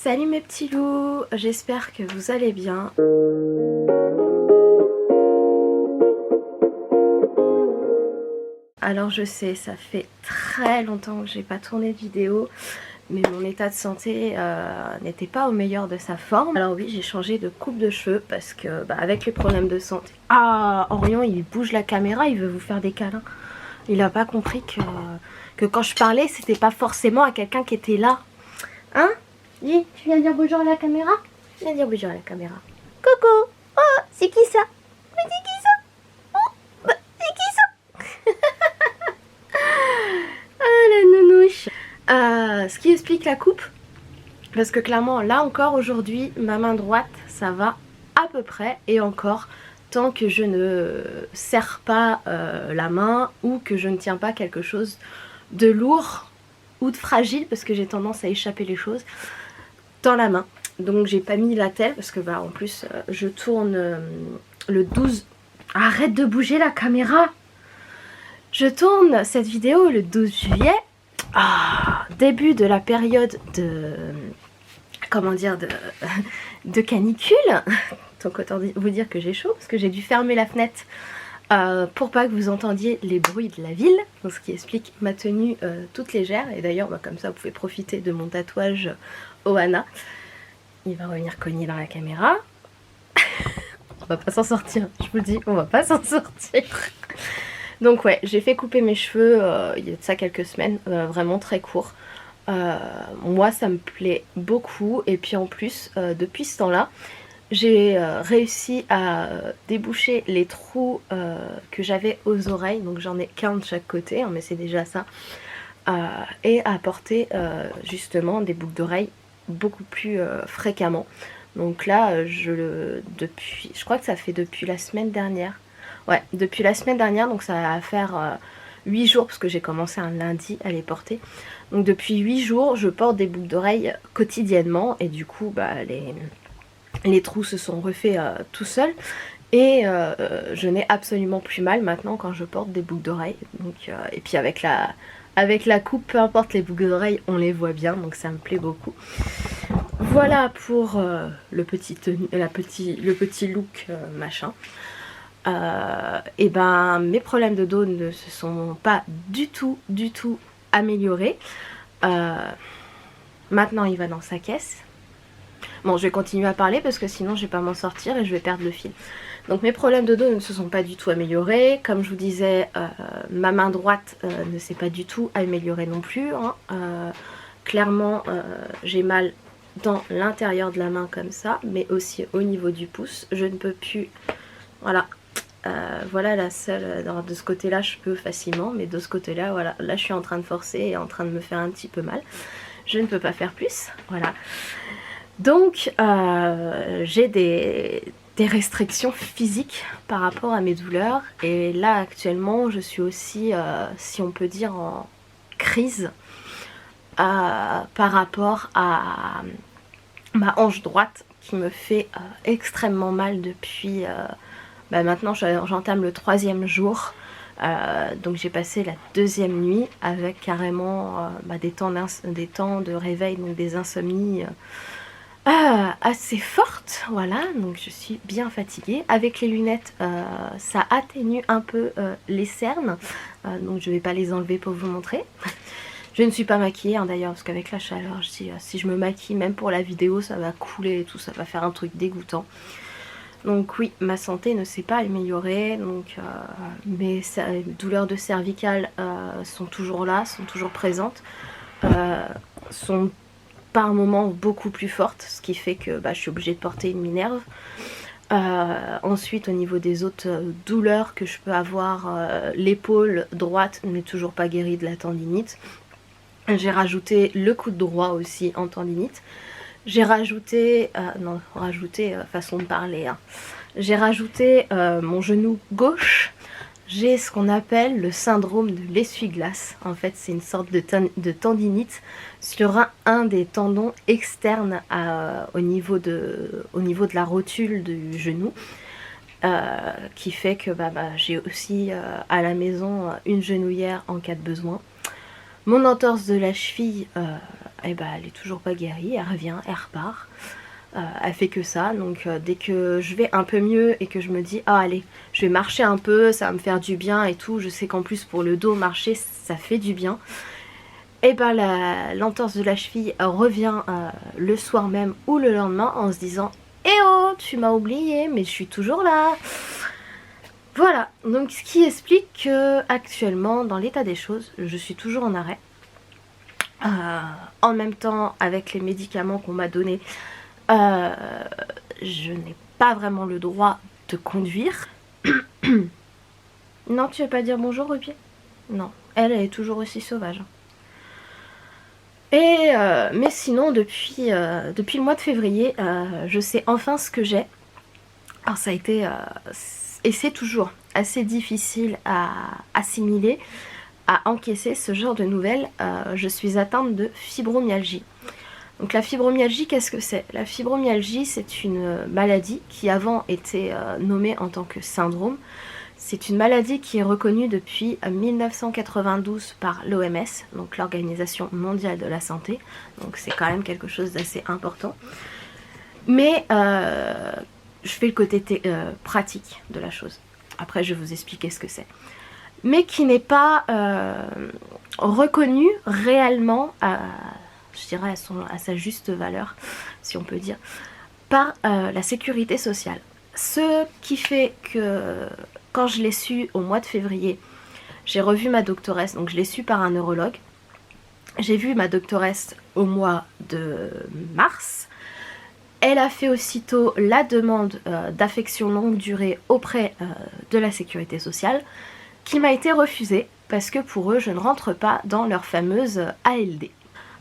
Salut mes petits loups, j'espère que vous allez bien. Alors je sais, ça fait très longtemps que j'ai pas tourné de vidéo, mais mon état de santé n'était pas au meilleur de sa forme. Alors oui, j'ai changé de coupe de cheveux parce que avec les problèmes de santé. Ah, Orion il bouge la caméra, il veut vous faire des câlins. Il a pas compris que quand je parlais, c'était pas forcément à quelqu'un qui était là. Hein? Dis, tu viens dire bonjour à la caméra? Tu viens dire bonjour à la caméra. Coucou! Oh, c'est qui ça? Mais c'est qui ça? Oh, c'est qui ça? Ah la nounouche! Ce qui explique la coupe, parce que clairement là encore aujourd'hui ma main droite ça va à peu près, et encore tant que je ne serre pas la main ou que je ne tiens pas quelque chose de lourd ou de fragile, parce que j'ai tendance à échapper les choses dans la main. Donc j'ai pas mis la telle parce que en plus je tourne le 12. Arrête de bouger la caméra! Je tourne cette vidéo le 12 juillet. Début de la période de... comment dire, de canicule. Donc autant vous dire que j'ai chaud parce que j'ai dû fermer la fenêtre pour pas que vous entendiez les bruits de la ville. Donc, ce qui explique ma tenue toute légère. Et d'ailleurs comme ça vous pouvez profiter de mon tatouage Ohana. Il va revenir cogner dans la caméra. On va pas s'en sortir, je vous le dis, on va pas s'en sortir. Donc ouais, j'ai fait couper mes cheveux il y a de ça quelques semaines, vraiment très court. Moi ça me plaît beaucoup, et puis en plus depuis ce temps là j'ai réussi à déboucher les trous que j'avais aux oreilles. Donc j'en ai qu'un de chaque côté hein, mais c'est déjà ça, et à porter justement des boucles d'oreilles beaucoup plus fréquemment. Donc là je crois que ça fait depuis la semaine dernière. Ouais, depuis la semaine dernière, donc ça va faire 8 jours parce que j'ai commencé un lundi à les porter. Donc depuis 8 jours je porte des boucles d'oreilles quotidiennement, et du coup les trous se sont refaits tout seuls, et je n'ai absolument plus mal maintenant quand je porte des boucles d'oreilles. Donc et puis avec la coupe, peu importe les boucles d'oreilles, on les voit bien, donc ça me plaît beaucoup. Voilà pour le petit look machin. Et mes problèmes de dos ne se sont pas du tout améliorés. Maintenant il va dans sa caisse. Bon, je vais continuer à parler parce que sinon je vais pas m'en sortir et je vais perdre le fil. Donc mes problèmes de dos ne se sont pas du tout améliorés. Comme je vous disais, ma main droite ne s'est pas du tout améliorée non plus hein. Clairement j'ai mal dans l'intérieur de la main comme ça, mais aussi au niveau du pouce. Je ne peux plus... Voilà. Voilà la seule... de ce côté là je peux facilement, mais de ce côté là voilà, là je suis en train de forcer et en train de me faire un petit peu mal. Je ne peux pas faire plus, voilà. Donc j'ai des restrictions physiques par rapport à mes douleurs, et là actuellement je suis aussi si on peut dire en crise par rapport à ma hanche droite qui me fait extrêmement mal depuis maintenant j'entame le 3e jour. Donc j'ai passé la 2e nuit avec carrément des temps de réveil, donc des insomnies assez fortes, voilà. Donc je suis bien fatiguée. Avec les lunettes ça atténue un peu les cernes, donc je vais pas les enlever pour vous montrer. Je ne suis pas maquillée hein, d'ailleurs, parce qu'avec la chaleur je dis si je me maquille même pour la vidéo ça va couler et tout, ça va faire un truc dégoûtant. Donc oui, ma santé ne s'est pas améliorée, donc mes douleurs de cervicales sont toujours là, sont toujours présentes, sont par moments beaucoup plus fortes, ce qui fait que je suis obligée de porter une minerve. Ensuite au niveau des autres douleurs que je peux avoir, l'épaule droite n'est toujours pas guérie de la tendinite. J'ai rajouté le coude droit aussi en tendinite. J'ai rajouté, façon de parler, hein. J'ai rajouté mon genou gauche. J'ai ce qu'on appelle le syndrome de l'essuie-glace. En fait c'est une sorte de tendinite sur un des tendons externes au niveau de la rotule du genou. Qui fait que j'ai aussi à la maison une genouillère en cas de besoin. Mon entorse de la cheville, eh ben, elle est toujours pas guérie, elle revient, elle repart. Elle fait que ça, donc dès que je vais un peu mieux et que je me dis ah allez, je vais marcher un peu, ça va me faire du bien et tout, je sais qu'en plus pour le dos marcher ça fait du bien, et ben l'entorse de la cheville revient le soir même ou le lendemain en se disant eh oh tu m'as oublié mais je suis toujours là. Voilà, donc ce qui explique que actuellement dans l'état des choses je suis toujours en arrêt. En même temps avec les médicaments qu'on m'a donnés, je n'ai pas vraiment le droit de conduire. Non, tu veux pas dire bonjour Ruby? Non, elle est toujours aussi sauvage. Et mais sinon depuis le mois de février, je sais enfin ce que j'ai. Alors ça a été et c'est toujours assez difficile à assimiler, à encaisser ce genre de nouvelles. Je suis atteinte de fibromyalgie. Donc la fibromyalgie, qu'est-ce que c'est? La fibromyalgie, c'est une maladie qui avant était nommée en tant que syndrome. C'est une maladie qui est reconnue depuis 1992 par l'OMS, donc l'Organisation mondiale de la santé. Donc c'est quand même quelque chose d'assez important. Mais je fais le côté pratique de la chose. Après je vais vous expliquer ce que c'est. Mais qui n'est pas reconnue réellement je dirais à sa juste valeur, si on peut dire, par la sécurité sociale. Ce qui fait que quand je l'ai su au mois de février, j'ai revu ma doctoresse, donc je l'ai su par un neurologue. J'ai vu ma doctoresse au mois de mars. Elle a fait aussitôt la demande d'affection longue durée auprès de la sécurité sociale, qui m'a été refusée parce que pour eux, je ne rentre pas dans leur fameuse ALD.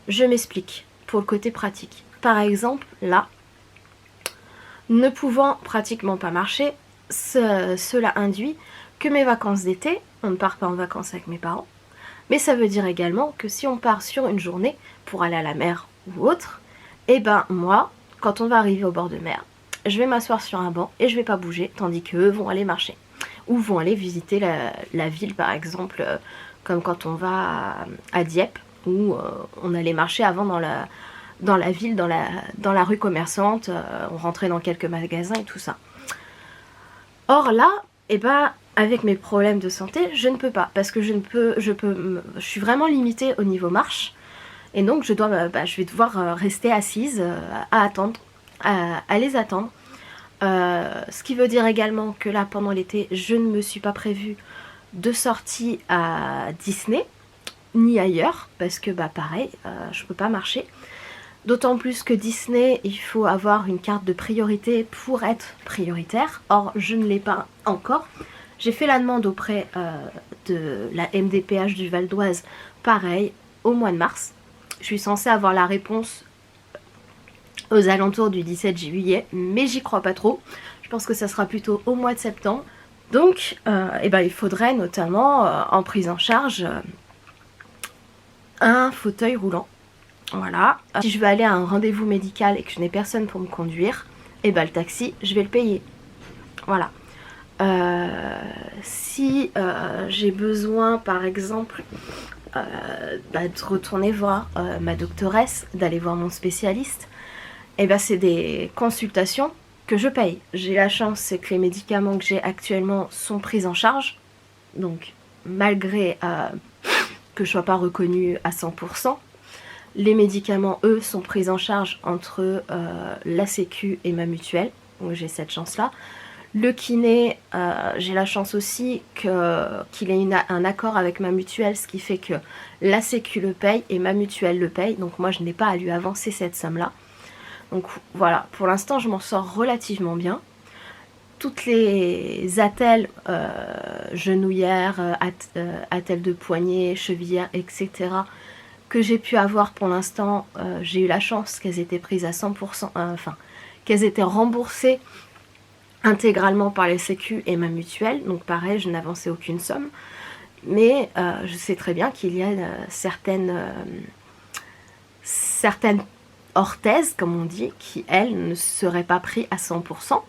Je m'explique pour le côté pratique. Par exemple, là, ne pouvant pratiquement pas marcher, cela induit que mes vacances d'été, on ne part pas en vacances avec mes parents, mais ça veut dire également que si on part sur une journée pour aller à la mer ou autre, et ben moi, quand on va arriver au bord de mer, je vais m'asseoir sur un banc et je vais pas bouger, tandis qu'eux vont aller marcher. Ou vont aller visiter la ville par exemple, comme quand on va à Dieppe, où on allait marcher avant dans la ville, dans la rue commerçante, on rentrait dans quelques magasins et tout ça. Or là, eh ben, avec mes problèmes de santé, je ne peux pas, parce que je suis vraiment limitée au niveau marche, et donc je vais devoir rester assise à attendre, à les attendre. Ce qui veut dire également que là, pendant l'été, je ne me suis pas prévue de sortie à Disney, ni ailleurs, parce que pareil, je peux pas marcher. D'autant plus que Disney, il faut avoir une carte de priorité pour être prioritaire. Or, je ne l'ai pas encore. J'ai fait la demande auprès de la MDPH du Val d'Oise, pareil, au mois de mars. Je suis censée avoir la réponse aux alentours du 17 juillet, mais j'y crois pas trop. Je pense que ça sera plutôt au mois de septembre. Donc, il faudrait notamment, en prise en charge, un fauteuil roulant. Voilà. Si je veux aller à un rendez-vous médical et que je n'ai personne pour me conduire, le taxi, je vais le payer. Voilà. Si j'ai besoin, par exemple, de retourner voir ma doctoresse, d'aller voir mon spécialiste, c'est des consultations que je paye. J'ai la chance, c'est que les médicaments que j'ai actuellement sont pris en charge. Donc, malgré que je ne sois pas reconnue à 100%, les médicaments, eux, sont pris en charge entre la Sécu et ma mutuelle. Donc j'ai cette chance-là. Le kiné, j'ai la chance aussi qu'il ait un accord avec ma mutuelle, ce qui fait que la Sécu le paye et ma mutuelle le paye. Donc moi, je n'ai pas à lui avancer cette somme-là. Donc voilà, pour l'instant, je m'en sors relativement bien. Toutes les attelles, genouillères, attelles de poignet, chevillères, etc., que j'ai pu avoir pour l'instant, j'ai eu la chance qu'elles étaient prises à 100%, qu'elles étaient remboursées intégralement par les sécu et ma mutuelle. Donc pareil, je n'avançais aucune somme. Mais je sais très bien qu'il y a certaines orthèses, comme on dit, qui, elles, ne seraient pas prises à 100%.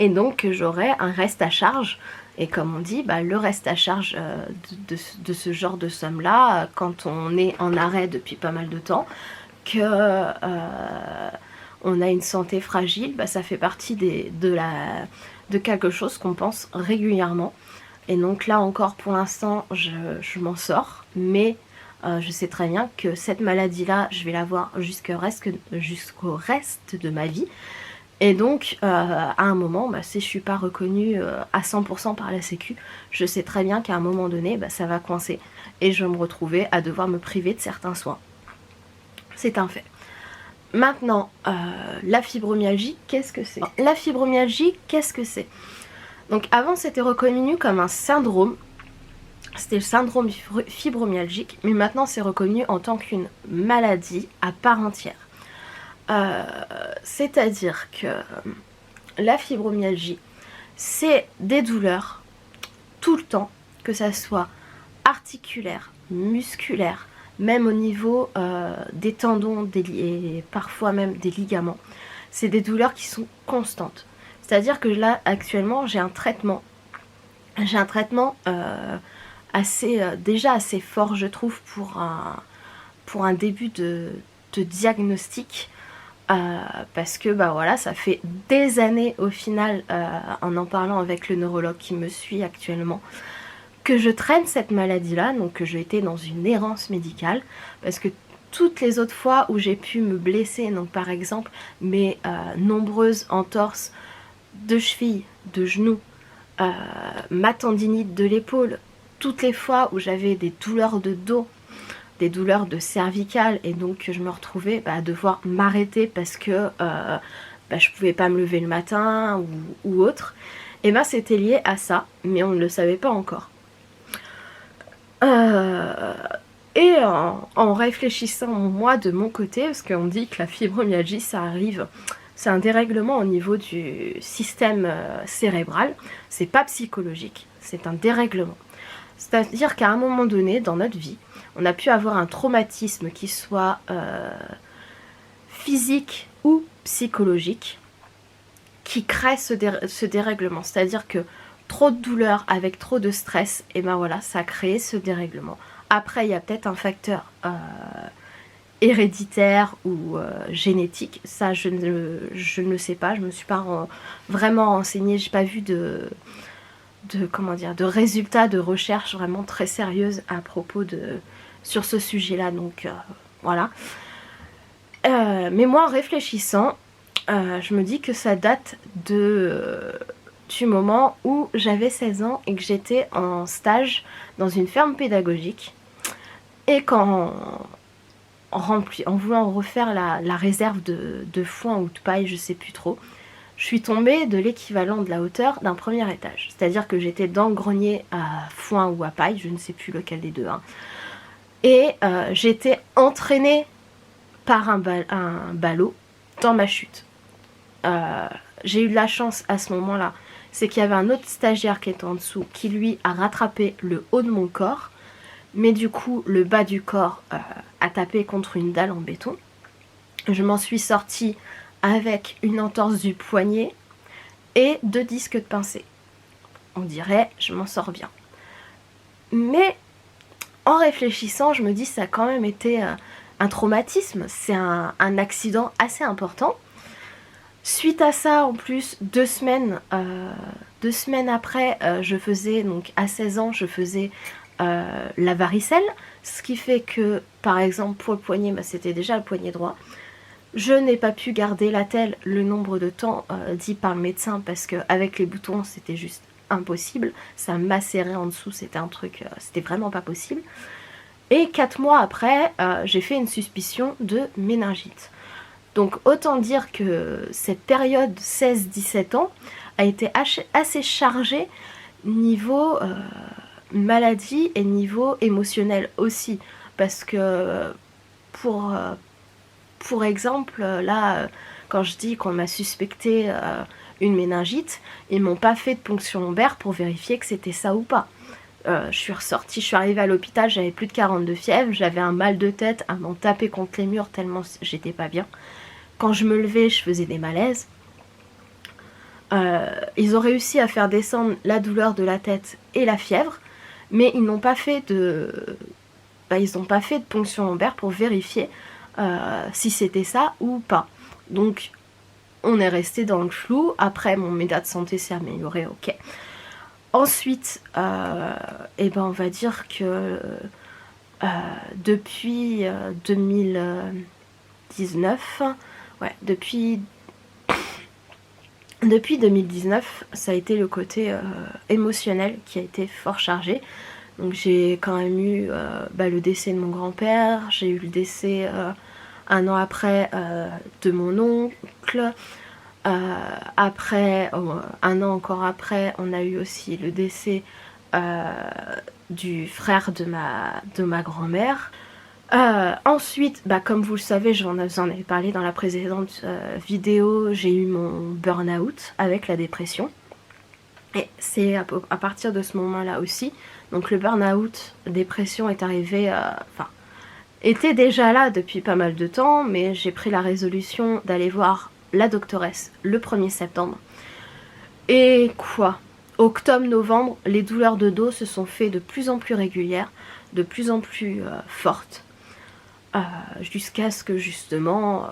et donc j'aurai un reste à charge. Et comme on dit, le reste à charge de ce genre de somme là, quand on est en arrêt depuis pas mal de temps, que on a une santé fragile, ça fait partie de quelque chose qu'on pense régulièrement. Et donc là encore pour l'instant je m'en sors, mais je sais très bien que cette maladie là je vais l'avoir jusqu'au reste de ma vie. Et donc à un moment, si je suis pas reconnue à 100% par la sécu, je sais très bien qu'à un moment donné ça va coincer et je vais me retrouver à devoir me priver de certains soins. C'est un fait. Maintenant, la fibromyalgie, qu'est-ce que c'est? La fibromyalgie, qu'est-ce que c'est? Donc avant c'était reconnu comme un syndrome, c'était le syndrome fibromyalgique, mais maintenant c'est reconnu en tant qu'une maladie à part entière. C'est-à-dire que la fibromyalgie, c'est des douleurs tout le temps, que ça soit articulaire, musculaire, même au niveau des tendons et parfois même des ligaments. C'est des douleurs qui sont constantes. C'est-à-dire que là, actuellement, j'ai un traitement déjà assez fort, je trouve, pour un début de diagnostic. Parce que voilà, ça fait des années au final, en parlant avec le neurologue qui me suit actuellement, que je traîne cette maladie-là, donc que j'ai été dans une errance médicale, parce que toutes les autres fois où j'ai pu me blesser, donc par exemple mes nombreuses entorses de cheville, de genoux, ma tendinite de l'épaule, toutes les fois où j'avais des douleurs de dos, des douleurs de cervicales, et donc je me retrouvais à devoir m'arrêter parce que je pouvais pas me lever le matin ou autre, et c'était lié à ça, mais on ne le savait pas encore. Et en réfléchissant moi de mon côté, parce qu'on dit que la fibromyalgie ça arrive, c'est un dérèglement au niveau du système cérébral, c'est pas psychologique, c'est un dérèglement. C'est-à-dire qu'à un moment donné dans notre vie, on a pu avoir un traumatisme qui soit physique ou psychologique qui crée ce dérèglement. C'est-à-dire que trop de douleur avec trop de stress, et voilà, ça a créé ce dérèglement. Après, il y a peut-être un facteur héréditaire ou génétique. Ça, je ne sais pas. Je ne me suis pas vraiment renseignée. J'ai pas vu de résultats de recherche vraiment très sérieuses à propos sur ce sujet-là. Donc voilà. Mais moi, en réfléchissant, je me dis que ça date du moment où j'avais 16 ans et que j'étais en stage dans une ferme pédagogique, et en voulant refaire la réserve de foin ou de paille, je sais plus trop, je suis tombée de l'équivalent de la hauteur d'un premier étage. C'est-à-dire que j'étais dans le grenier à foin ou à paille, je ne sais plus lequel des deux, et j'étais entraînée par un ballot dans ma chute. J'ai eu de la chance à ce moment-là, c'est qu'il y avait un autre stagiaire qui était en dessous qui lui a rattrapé le haut de mon corps, mais du coup le bas du corps a tapé contre une dalle en béton. Je m'en suis sortie avec une entorse du poignet et 2 disques de pincée. On dirait je m'en sors bien. Mais en réfléchissant, je me dis ça a quand même été un traumatisme, c'est un accident assez important. Suite à ça, en plus, 2 semaines après, je faisais, donc à 16 ans, je faisais la varicelle, ce qui fait que, par exemple, pour le poignet, c'était déjà le poignet droit. Je n'ai pas pu garder l'attelle le nombre de temps dit par le médecin, parce qu'avec les boutons, c'était juste impossible. Ça macérait en dessous, c'était un truc, c'était vraiment pas possible. Et 4 mois après, j'ai fait une suspicion de méningite. Donc autant dire que cette période 16-17 ans a été assez chargée niveau maladie et niveau émotionnel aussi. Parce que pour exemple, là, quand je dis qu'on m'a suspecté une méningite, ils m'ont pas fait de ponction lombaire pour vérifier que c'était ça ou pas. Je suis ressortie, je suis arrivée à l'hôpital, j'avais plus de 42 fièvres, j'avais un mal de tête à m'en taper contre les murs tellement j'étais pas bien. Quand je me levais, je faisais des malaises. Ils ont réussi à faire descendre la douleur de la tête et la fièvre, mais ils n'ont pas fait de... ils n'ont pas fait de ponction lombaire pour vérifier si c'était ça ou pas. Donc on est resté dans le flou. Après mon état de santé s'est amélioré, ok. Ensuite, on va dire que depuis 2019, depuis 2019, ça a été le côté émotionnel qui a été fort chargé. Donc j'ai quand même eu le décès de mon grand-père, j'ai eu le décès un an après de mon oncle. Après, un an encore après, on a eu aussi le décès du frère de ma grand-mère. Ensuite, comme vous le savez, j'en avais parlé dans la précédente vidéo, j'ai eu mon burn-out avec la dépression. Et c'est à partir de ce moment-là aussi. Donc le burn-out, dépression est arrivé, était déjà là depuis pas mal de temps, mais j'ai pris la résolution d'aller voir la doctoresse le 1er septembre. Et quoi ? Octobre-novembre, les douleurs de dos se sont fait de plus en plus régulières, de plus en plus fortes. Jusqu'à ce que justement,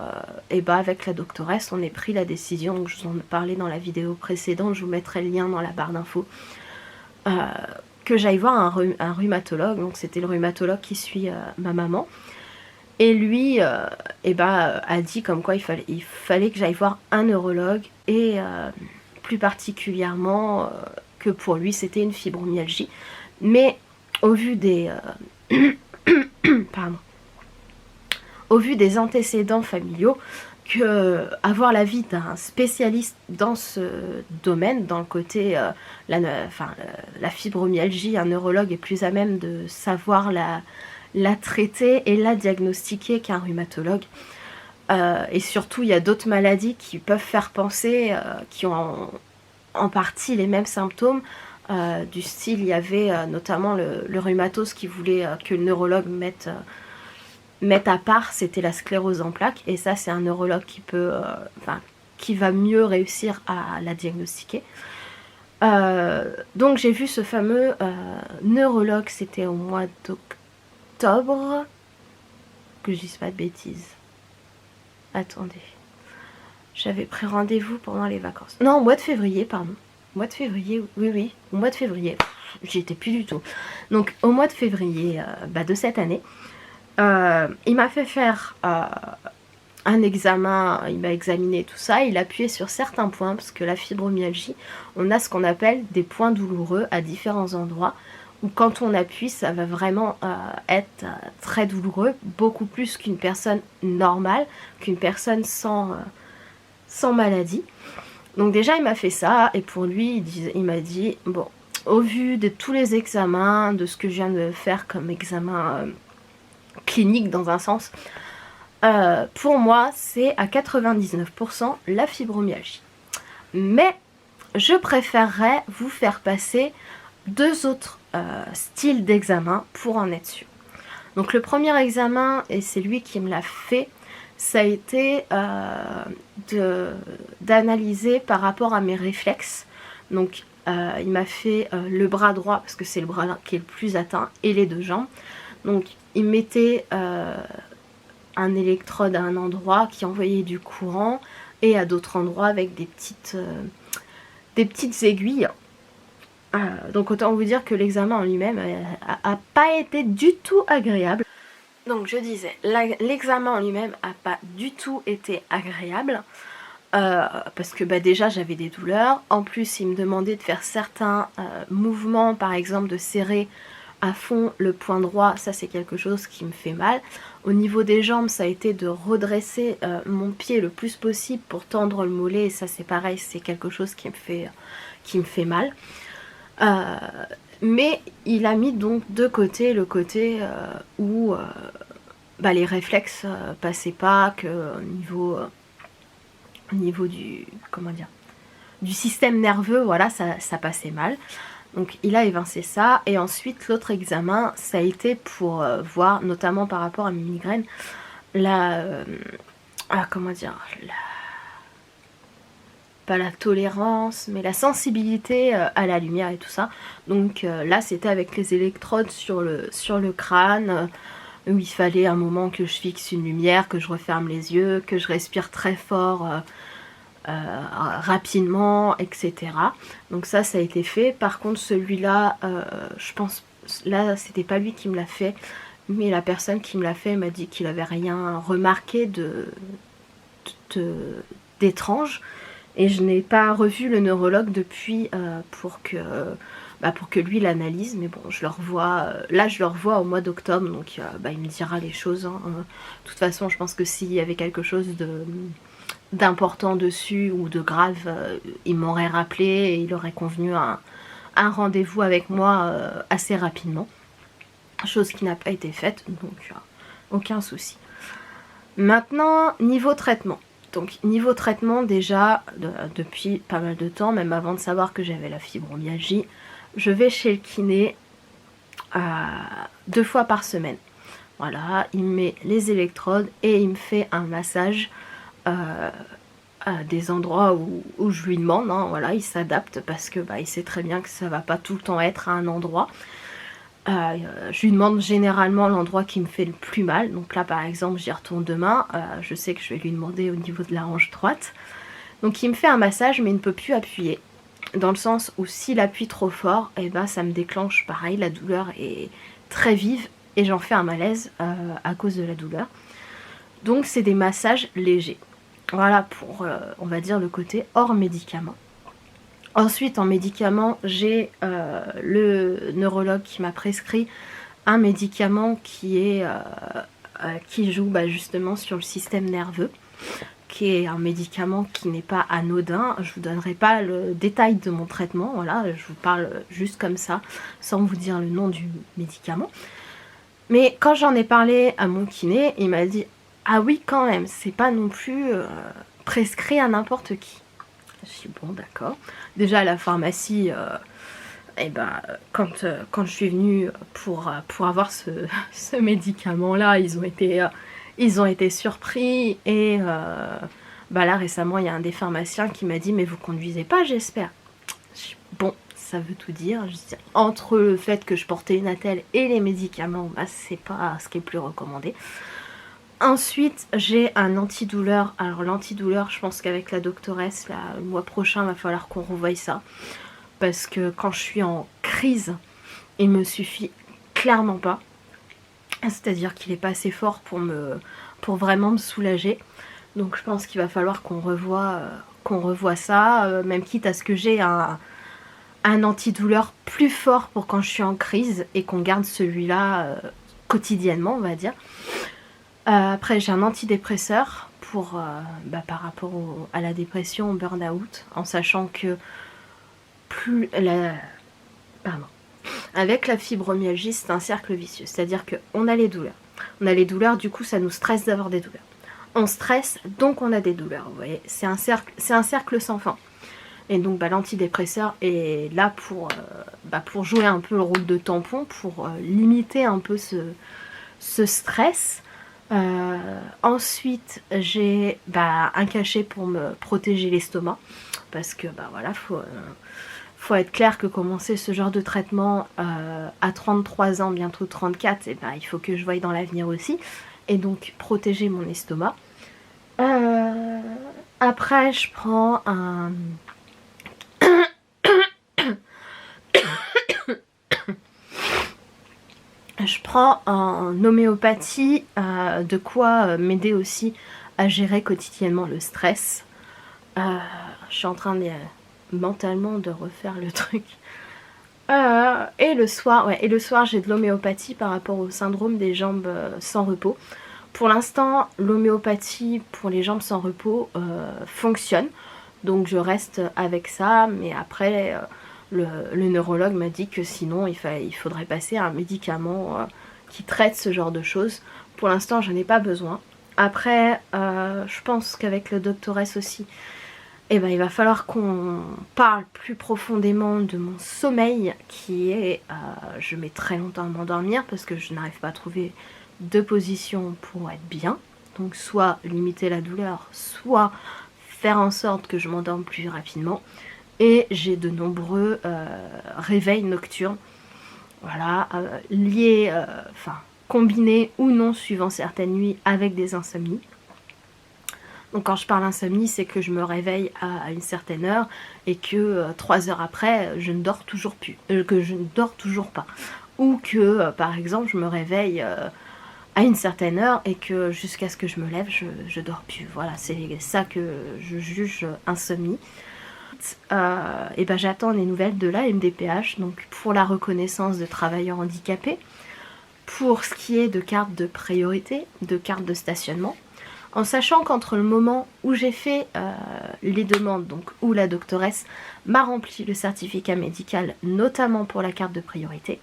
avec la doctoresse, on ait pris la décision, je vous en ai parlé dans la vidéo précédente, je vous mettrai le lien dans la barre d'infos, que j'aille voir un rhumatologue. Donc c'était le rhumatologue qui suit ma maman. Et lui a dit comme quoi il fallait que j'aille voir un neurologue, et plus particulièrement que pour lui c'était une fibromyalgie. Mais au vu des... au vu des antécédents familiaux, que avoir l'avis d'un spécialiste dans ce domaine, dans le côté la fibromyalgie, un neurologue est plus à même de savoir la traiter et la diagnostiquer qu'un rhumatologue. Et surtout, il y a d'autres maladies qui peuvent faire penser, qui ont en partie les mêmes symptômes. Du style, il y avait notamment le rhumatose qui voulait que le neurologue mette à part, c'était la sclérose en plaques. Et ça, c'est un neurologue qui va mieux réussir à la diagnostiquer. Donc j'ai vu ce fameux neurologue, c'était au mois d'octobre, que je dise pas de bêtises. Attendez, j'avais pris rendez-vous pendant les vacances. Non, au mois de février, pardon. Au mois de février, oui, au mois de février. J'y étais plus du tout. Donc au mois de février de cette année, il m'a fait faire un examen, il m'a examiné tout ça, il a appuyé sur certains points, parce que la fibromyalgie, on a ce qu'on appelle des points douloureux à différents endroits, où quand on appuie, ça va vraiment être très douloureux, beaucoup plus qu'une personne normale, qu'une personne sans maladie. Donc déjà, il m'a fait ça, et pour lui, il m'a dit, bon, au vu de tous les examens, de ce que je viens de faire comme examen clinique dans un sens, pour moi, c'est à 99% la fibromyalgie. Mais je préférerais vous faire passer 2 autres styles d'examen pour en être sûr. Donc le premier examen, et c'est lui qui me l'a fait, ça a été d'analyser par rapport à mes réflexes. Donc il m'a fait le bras droit, parce que c'est le bras qui est le plus atteint, et les 2 jambes. Donc il mettait un électrode à un endroit qui envoyait du courant, et à d'autres endroits avec des petites aiguilles. Donc autant vous dire que l'examen en lui-même a pas été du tout agréable. Donc je disais, l'examen en lui-même a pas du tout été agréable. Parce que déjà j'avais des douleurs. En plus il me demandait de faire certains mouvements, par exemple de serrer à fond le poing droit, ça c'est quelque chose qui me fait mal. Au niveau des jambes, ça a été de redresser mon pied le plus possible pour tendre le mollet, et ça c'est pareil, c'est quelque chose qui me fait mal. Mais il a mis donc de côté le côté où les réflexes passaient pas, que au niveau du système nerveux, voilà, ça passait mal. Donc il a évincé ça, et ensuite l'autre examen, ça a été pour voir, notamment par rapport à mes migraines, pas la tolérance, mais la sensibilité à la lumière et tout ça. Donc là c'était avec les électrodes sur le crâne, où il fallait un moment que je fixe une lumière, que je referme les yeux, que je respire très fort rapidement, etc. Donc ça a été fait. Par contre celui-là, je pense, là c'était pas lui qui me l'a fait, mais la personne qui me l'a fait m'a dit qu'il avait rien remarqué d'étrange. Et je n'ai pas revu le neurologue depuis pour que lui l'analyse. Mais bon, je le revois, là je le revois au mois d'octobre, donc il me dira les choses. Hein. De toute façon, je pense que s'il y avait quelque chose d'important dessus ou de grave, il m'aurait rappelé et il aurait convenu un rendez-vous avec moi assez rapidement. Chose qui n'a pas été faite, donc aucun souci. Maintenant, niveau traitement. Donc niveau traitement, déjà depuis pas mal de temps, même avant de savoir que j'avais la fibromyalgie, je vais chez le kiné 2 fois par semaine. Voilà, il me met les électrodes et il me fait un massage à des endroits où je lui demande, hein, voilà, il s'adapte parce que il sait très bien que ça va pas tout le temps être à un endroit. Je lui demande généralement l'endroit qui me fait le plus mal. Donc là par exemple j'y retourne demain, je sais que je vais lui demander au niveau de la hanche droite. Donc il me fait un massage mais il ne peut plus appuyer. Dans le sens où s'il appuie trop fort, et ça me déclenche pareil, la douleur est très vive et j'en fais un malaise à cause de la douleur. Donc c'est des massages légers. Voilà pour on va dire le côté hors médicament. Ensuite en médicament, j'ai le neurologue qui m'a prescrit un médicament qui joue justement sur le système nerveux, qui est un médicament qui n'est pas anodin. Je vous donnerai pas le détail de mon traitement, voilà, je vous parle juste comme ça, sans vous dire le nom du médicament. Mais quand j'en ai parlé à mon kiné, il m'a dit « Ah oui quand même, c'est pas non plus prescrit à n'importe qui ». Je suis bon, d'accord. Déjà à la pharmacie, quand je suis venue pour avoir ce médicament-là, ils ont été surpris. Et là récemment, il y a un des pharmaciens qui m'a dit « Mais vous conduisez pas, j'espère ?» Je suis bon, ça veut tout dire. Je dis, entre le fait que je portais une attelle et les médicaments, c'est pas ce qui est le plus recommandé. Ensuite, j'ai un antidouleur. Alors l'antidouleur, je pense qu'avec la doctoresse, là, le mois prochain, il va falloir qu'on revoie ça. Parce que quand je suis en crise, il me suffit clairement pas. C'est-à-dire qu'il n'est pas assez fort pour vraiment me soulager. Donc je pense qu'il va falloir qu'on revoie ça. Même quitte à ce que j'ai un antidouleur plus fort pour quand je suis en crise. Et qu'on garde celui-là quotidiennement, on va dire. Après j'ai un antidépresseur pour par rapport à la dépression, au burn-out, en sachant que avec la fibromyalgie c'est un cercle vicieux, c'est-à-dire qu'on a les douleurs. On a les douleurs, du coup ça nous stresse d'avoir des douleurs. On stresse, donc on a des douleurs, vous voyez, c'est un cercle sans fin. Et donc l'antidépresseur est là pour jouer un peu le rôle de tampon, pour limiter un peu ce stress. Ensuite j'ai un cachet pour me protéger l'estomac, parce que voilà, faut être clair que commencer ce genre de traitement à 33 ans, bientôt 34, il faut que je voie dans l'avenir aussi, et donc protéger mon estomac. Après je prends un en homéopathie, de quoi m'aider aussi à gérer quotidiennement le stress. Je suis en train mentalement de refaire le truc. Et le soir j'ai de l'homéopathie par rapport au syndrome des jambes sans repos. Pour l'instant, l'homéopathie pour les jambes sans repos fonctionne. Donc je reste avec ça, mais après le neurologue m'a dit que sinon il faudrait passer à un médicament qui traite ce genre de choses. Pour l'instant j'en ai pas besoin. Après je pense qu'avec le doctoresse aussi, il va falloir qu'on parle plus profondément de mon sommeil, qui est je mets très longtemps à m'endormir parce que je n'arrive pas à trouver de position pour être bien. Donc soit limiter la douleur, soit faire en sorte que je m'endorme plus rapidement. Et j'ai de nombreux réveils nocturnes, voilà, liés, enfin combinés ou non suivant certaines nuits avec des insomnies. Donc quand je parle insomnie, c'est que je me réveille à une certaine heure et que 3 heures après, je ne dors toujours plus, que je ne dors toujours pas. Ou que par exemple, je me réveille à une certaine heure et que jusqu'à ce que je me lève, je dors plus. Voilà, c'est ça que je juge insomnie. Et ben j'attends les nouvelles de la MDPH, donc pour la reconnaissance de travailleurs handicapés, pour ce qui est de carte de priorité, de carte de stationnement, en sachant qu'entre le moment où j'ai fait les demandes, donc où la doctoresse m'a rempli le certificat médical, notamment pour la carte de priorité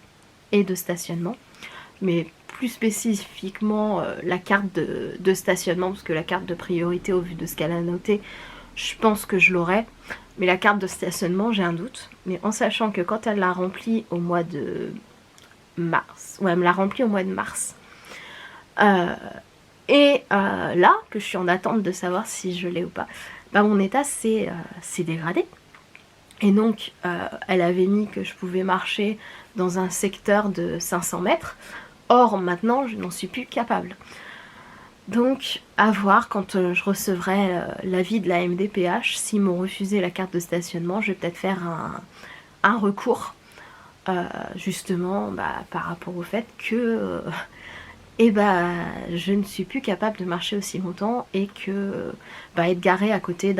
et de stationnement, mais plus spécifiquement la carte de stationnement, parce que la carte de priorité, au vu de ce qu'elle a noté, je pense que je l'aurai, mais la carte de stationnement, j'ai un doute. Mais en sachant que quand elle l'a remplie au mois de mars, ouais, elle me l'a remplie au mois de mars, là, que je suis en attente de savoir si je l'ai ou pas, bah mon état s'est dégradé. Et donc, elle avait mis que je pouvais marcher dans un secteur de 500 mètres. Or, maintenant, je n'en suis plus capable. Donc, à voir quand je recevrai l'avis de la MDPH, s'ils m'ont refusé la carte de stationnement, je vais peut-être faire un recours, justement, par rapport au fait que je ne suis plus capable de marcher aussi longtemps et que être garée à côté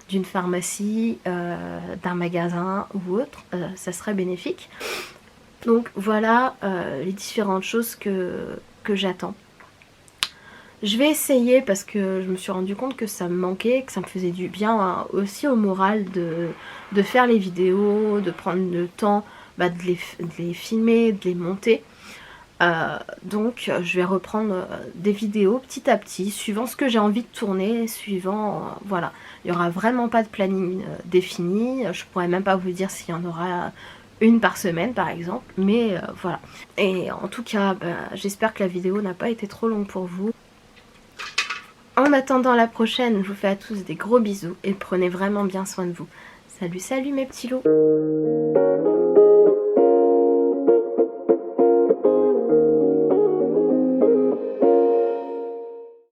d'une pharmacie, d'un magasin ou autre, ça serait bénéfique. Donc voilà les différentes choses que j'attends. Je vais essayer parce que je me suis rendu compte que ça me manquait, que ça me faisait du bien aussi au moral de faire les vidéos, de prendre le temps de les filmer, de les monter. Donc je vais reprendre des vidéos petit à petit, suivant ce que j'ai envie de tourner, suivant, voilà. Il n'y aura vraiment pas de planning défini, je pourrais même pas vous dire s'il y en aura une par semaine par exemple, mais voilà. Et en tout cas, j'espère que la vidéo n'a pas été trop longue pour vous. En attendant la prochaine, je vous fais à tous des gros bisous et prenez vraiment bien soin de vous. Salut, salut mes petits loups!